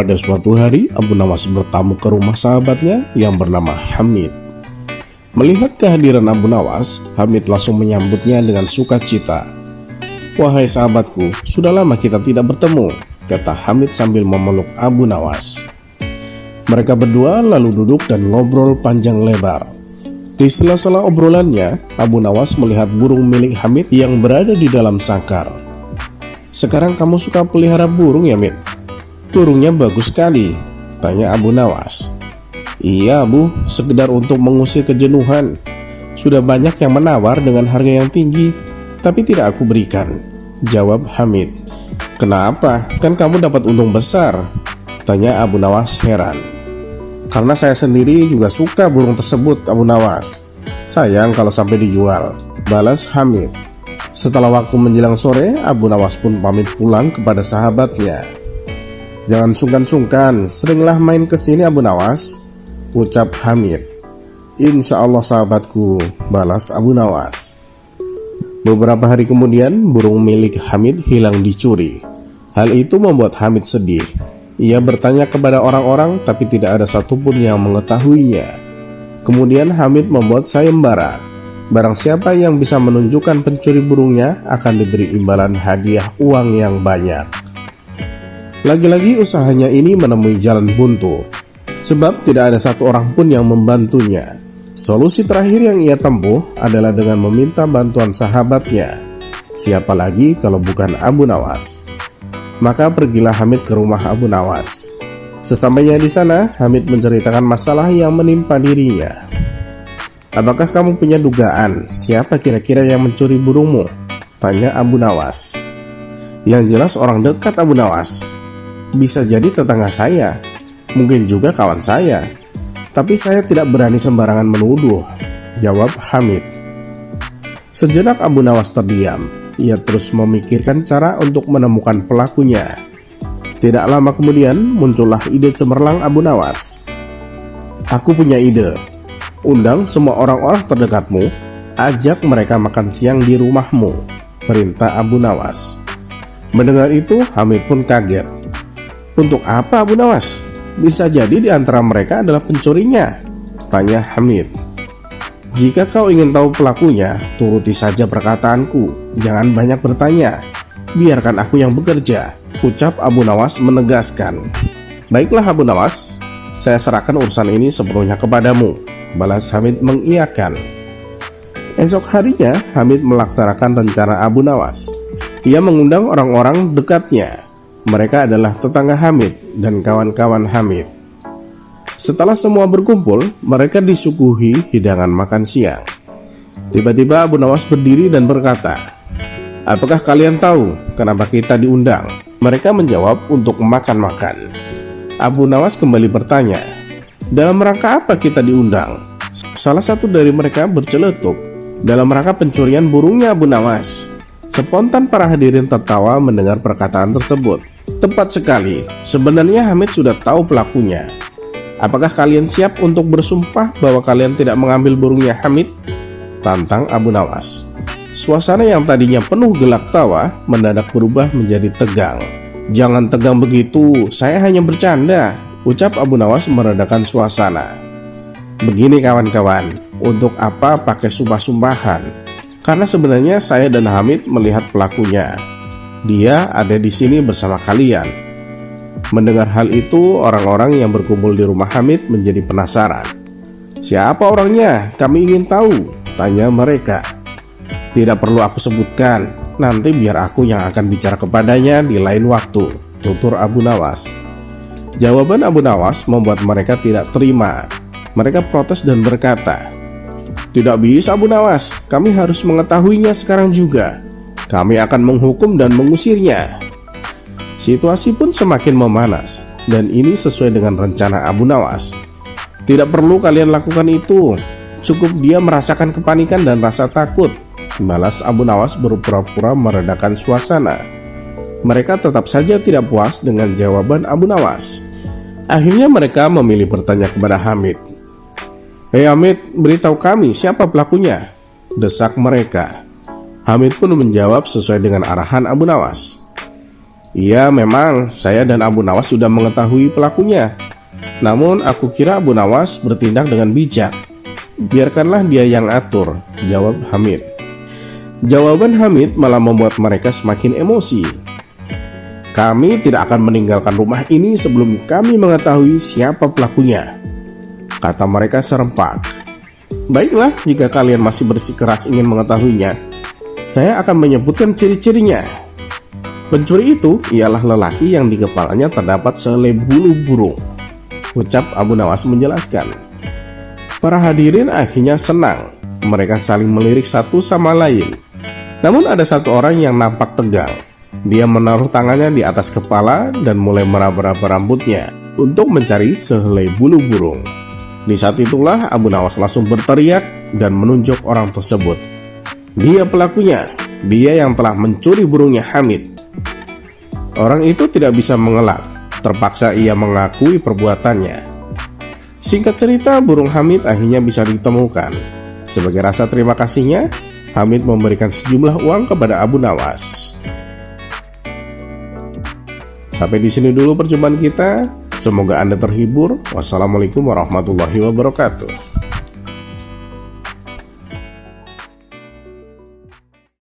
Pada suatu hari, Abu Nawas bertamu ke rumah sahabatnya yang bernama Hamid. Melihat kehadiran Abu Nawas, Hamid langsung menyambutnya dengan sukacita. "Wahai sahabatku, sudah lama kita tidak bertemu," kata Hamid sambil memeluk Abu Nawas. Mereka berdua lalu duduk dan ngobrol panjang lebar. Di sela-sela obrolannya, Abu Nawas melihat burung milik Hamid yang berada di dalam sangkar. "Sekarang kamu suka pelihara burung ya, Mid?" "Burungnya bagus sekali," tanya Abu Nawas. "Iya, Bu, sekedar untuk mengusir kejenuhan. Sudah banyak yang menawar dengan harga yang tinggi, tapi tidak aku berikan," jawab Hamid. "Kenapa? Kan kamu dapat untung besar," tanya Abu Nawas heran. "Karena saya sendiri juga suka burung tersebut, Abu Nawas. Sayang kalau sampai dijual," balas Hamid. Setelah waktu menjelang sore, Abu Nawas pun pamit pulang kepada sahabatnya. "Jangan sungkan-sungkan, seringlah main ke sini Abu Nawas," ucap Hamid. "Insya Allah sahabatku," balas Abu Nawas. Beberapa hari kemudian, burung milik Hamid hilang dicuri. Hal itu membuat Hamid sedih. Ia bertanya kepada orang-orang, tapi tidak ada satupun yang mengetahuinya. Kemudian Hamid membuat sayembara. Barang siapa yang bisa menunjukkan pencuri burungnya akan diberi imbalan hadiah uang yang banyak. Lagi-lagi usahanya ini menemui jalan buntu, sebab tidak ada satu orang pun yang membantunya. Solusi terakhir yang ia tempuh adalah dengan meminta bantuan sahabatnya. Siapa lagi kalau bukan Abu Nawas? Maka pergilah Hamid ke rumah Abu Nawas. Sesampainya di sana, Hamid menceritakan masalah yang menimpa dirinya. "Apakah kamu punya dugaan siapa kira-kira yang mencuri burungmu?" tanya Abu Nawas. "Yang jelas orang dekat Abu Nawas. Bisa jadi tetangga saya, mungkin juga kawan saya. Tapi saya tidak berani sembarangan menuduh," jawab Hamid. Sejenak Abu Nawas terdiam. Ia terus memikirkan cara untuk menemukan pelakunya. Tidak lama kemudian muncullah ide cemerlang Abu Nawas. "Aku punya ide. Undang semua orang-orang terdekatmu, ajak mereka makan siang di rumahmu," perintah Abu Nawas. Mendengar itu, Hamid pun kaget. "Untuk apa Abu Nawas? Bisa jadi di antara mereka adalah pencurinya," tanya Hamid. "Jika kau ingin tahu pelakunya, turuti saja perkataanku. Jangan banyak bertanya. Biarkan aku yang bekerja," ucap Abu Nawas menegaskan. "Baiklah Abu Nawas, saya serahkan urusan ini sepenuhnya kepadamu," balas Hamid mengiyakan. Esok harinya, Hamid melaksanakan rencana Abu Nawas. Ia mengundang orang-orang dekatnya. Mereka adalah tetangga Hamid dan kawan-kawan Hamid. Setelah semua berkumpul, mereka disuguhi hidangan makan siang. Tiba-tiba Abu Nawas berdiri dan berkata, "Apakah kalian tahu kenapa kita diundang?" Mereka menjawab, "Untuk makan-makan." Abu Nawas kembali bertanya, "Dalam rangka apa kita diundang?" Salah satu dari mereka berceletuk, "Dalam rangka pencurian burungnya Abu Nawas." Spontan para hadirin tertawa mendengar perkataan tersebut. "Tepat sekali, sebenarnya Hamid sudah tahu pelakunya. Apakah kalian siap untuk bersumpah bahwa kalian tidak mengambil burungnya Hamid?" tantang Abu Nawas. Suasana yang tadinya penuh gelak tawa mendadak berubah menjadi tegang. "Jangan tegang begitu, saya hanya bercanda," ucap Abu Nawas meredakan suasana. "Begini kawan-kawan, untuk apa pakai sumpah-sumpahan? Karena sebenarnya saya dan Hamid melihat pelakunya. Dia ada di sini bersama kalian." Mendengar hal itu, orang-orang yang berkumpul di rumah Hamid menjadi penasaran. "Siapa orangnya? Kami ingin tahu," tanya mereka. "Tidak perlu aku sebutkan, nanti biar aku yang akan bicara kepadanya di lain waktu," tutur Abu Nawas. Jawaban Abu Nawas membuat mereka tidak terima. Mereka protes dan berkata, "Tidak bisa Abu Nawas, kami harus mengetahuinya sekarang juga. Kami akan menghukum dan mengusirnya." Situasi pun semakin memanas, dan ini sesuai dengan rencana Abu Nawas. "Tidak perlu kalian lakukan itu, cukup dia merasakan kepanikan dan rasa takut," balas Abu Nawas berpura-pura meredakan suasana. Mereka tetap saja tidak puas dengan jawaban Abu Nawas. Akhirnya mereka memilih bertanya kepada Hamid. "Hei Hamid, beritahu kami siapa pelakunya," desak mereka. Hamid pun menjawab sesuai dengan arahan Abu Nawas. Iya, memang saya dan Abu Nawas sudah mengetahui pelakunya. Namun aku kira Abu Nawas bertindak dengan bijak. Biarkanlah dia yang atur, jawab Hamid. Jawaban Hamid malah membuat mereka semakin emosi. Kami tidak akan meninggalkan rumah ini sebelum kami mengetahui siapa pelakunya, kata mereka serempak. Baiklah, jika kalian masih bersikeras ingin mengetahuinya, saya akan menyebutkan ciri-cirinya. Pencuri itu ialah lelaki yang di kepalanya terdapat sehelai bulu burung, ucap Abu Nawas menjelaskan. Para hadirin akhirnya senang. Mereka saling melirik satu sama lain. Namun ada satu orang yang nampak tegang. Dia menaruh tangannya di atas kepala dan mulai meraba-raba rambutnya untuk mencari sehelai bulu burung. Di saat itulah Abu Nawas langsung berteriak dan menunjuk orang tersebut. Dia pelakunya, dia yang telah mencuri burungnya Hamid. Orang itu tidak bisa mengelak, terpaksa ia mengakui perbuatannya. Singkat cerita, burung Hamid akhirnya bisa ditemukan. Sebagai rasa terima kasihnya, Hamid memberikan sejumlah uang kepada Abu Nawas. Sampai di sini dulu perjumpaan kita. Semoga Anda terhibur. Wassalamualaikum warahmatullahi wabarakatuh.